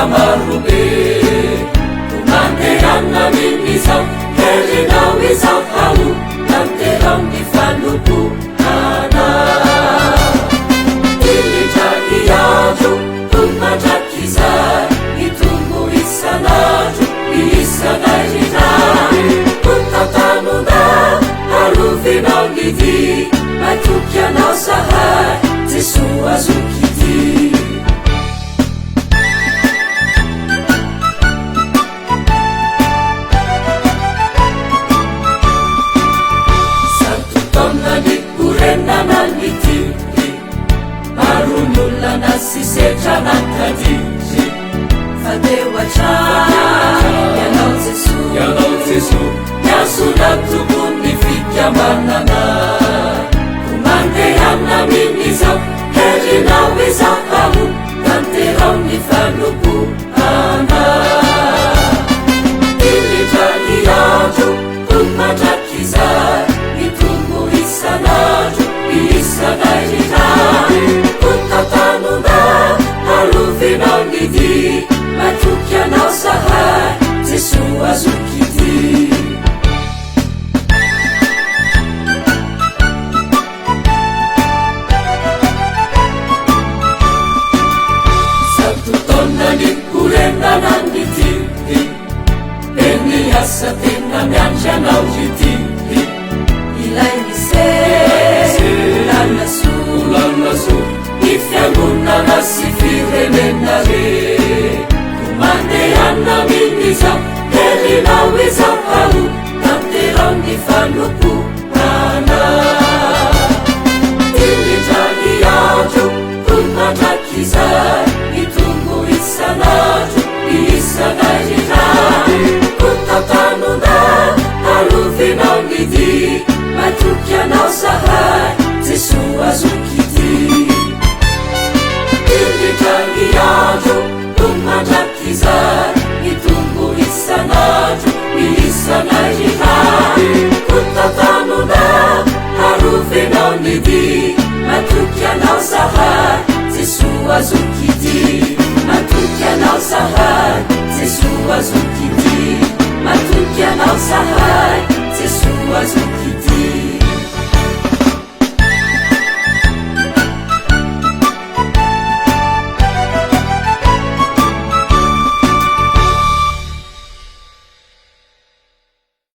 marube umandeana mimizao helinao izao halu namterao nifaluku ana ilitragiajo umatrakiza itungu isanaju isanajita utatanuna aluvinao nidi matukianao sahai zisuazukiti sisetranakadiji fadewaca yanao jesu yasunatubuni fikyamanana kumandehamna minizao helinao izao halu tanterao nifaluku ana ilitragiajo umatrakiza itungu isanaju isanajita utatanuna aluvinao nidi matukianao sahai zisuazukiti satutonani kurenananditi eni asatena mianjanao jititi ilainise ulanasu ifyangunana sifirenenare kumandeana minizao helinao izao halu namterao nifaluku ana ilitragiajo umatrakiza itungu isanaju isanajita utatanuna aluvinao nidi matukianao sahai zisuazukiti ilitragiajo umatrakiza itungu isanaju isanajita